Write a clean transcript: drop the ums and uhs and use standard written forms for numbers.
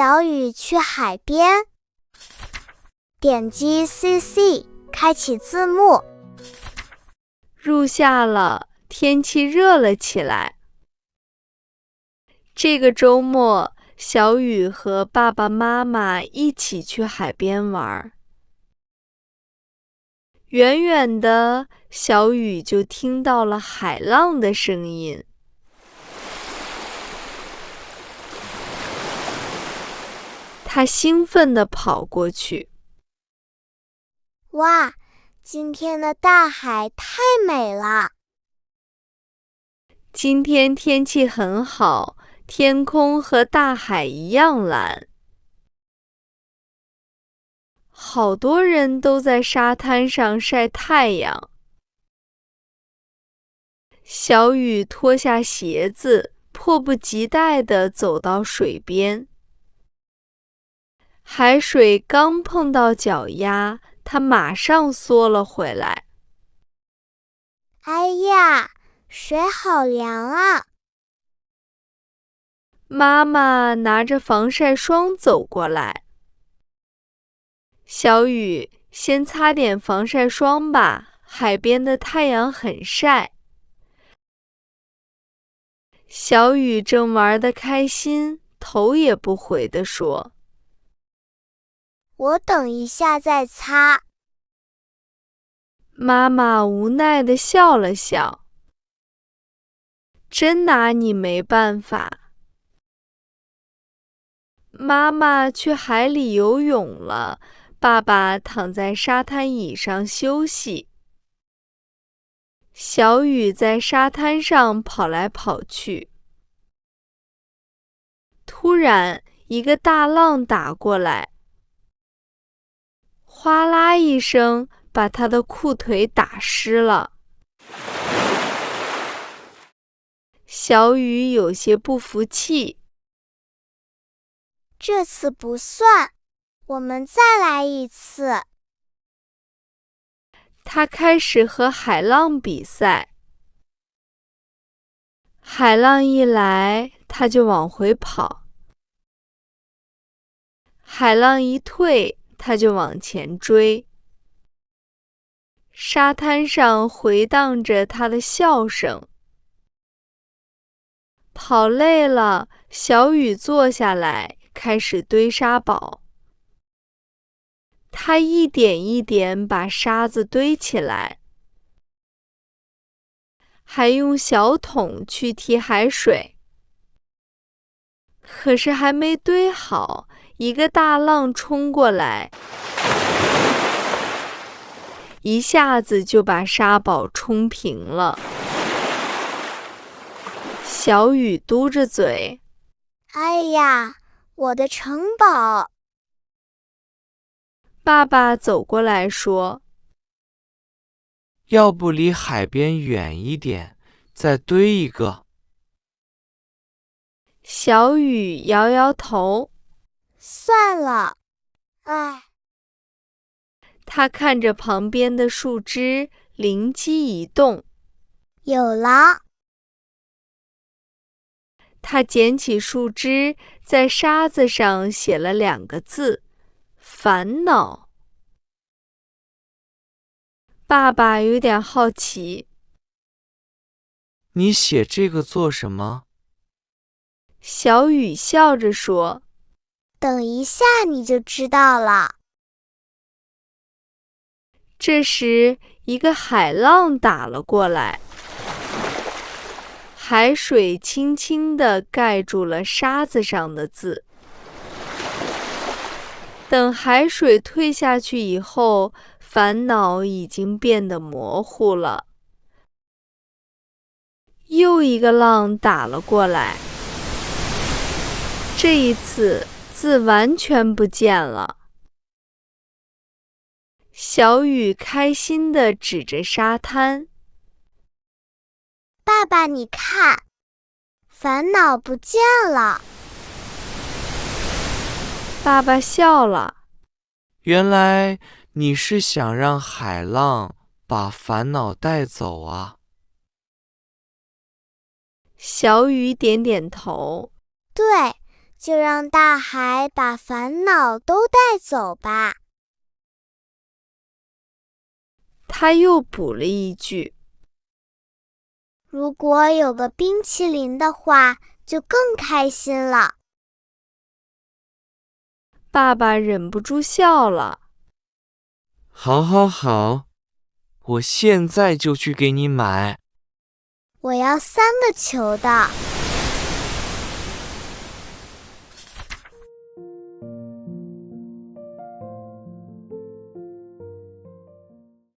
小雨去海边。点击 CC 开启字幕。入夏了，天气热了起来。这个周末，小雨和爸爸妈妈一起去海边玩。远远的，小雨就听到了海浪的声音。他兴奋地跑过去。哇，今天的大海太美了！今天天气很好，天空和大海一样蓝。好多人都在沙滩上晒太阳。小雨脱下鞋子，迫不及待地走到水边。海水刚碰到脚丫，它马上缩了回来。哎呀，水好凉啊！妈妈拿着防晒霜走过来。小雨，先擦点防晒霜吧，海边的太阳很晒。小雨正玩得开心，头也不回地说：“我等一下再擦。”妈妈无奈地笑了笑：“真拿你没办法。”妈妈去海里游泳了，爸爸躺在沙滩椅上休息。小雨在沙滩上跑来跑去。突然，一个大浪打过来，哗啦一声，把他的裤腿打湿了。小雨有些不服气。这次不算，我们再来一次。他开始和海浪比赛。海浪一来，他就往回跑；海浪一退，他就往前追。沙滩上回荡着他的笑声。跑累了，小雨坐下来，开始堆沙堡。他一点一点把沙子堆起来，还用小桶去提海水。可是还没堆好，一个大浪冲过来，一下子就把沙堡冲平了。小雨嘟着嘴：“哎呀，我的城堡！”爸爸走过来说：“要不离海边远一点，再堆一个。”小雨摇摇头：“算了。”唉。他看着旁边的树枝，灵机一动，有了。他捡起树枝，在沙子上写了2个字：烦恼。爸爸有点好奇：“你写这个做什么？”小雨笑着说：“等一下你就知道了。”这时，一个海浪打了过来，海水轻轻地盖住了沙子上的字。等海水退下去以后，烦恼已经变得模糊了。又一个浪打了过来，这一次字完全不见了。小雨开心地指着沙滩：“爸爸，你看，烦恼不见了。”爸爸笑了：“原来你是想让海浪把烦恼带走啊。”小雨点点头：“对，就让大海把烦恼都带走吧。他又补了一句：如果有个冰淇淋的话，就更开心了。爸爸忍不住笑了。好，好，好，我现在就去给你买。我要3个球的。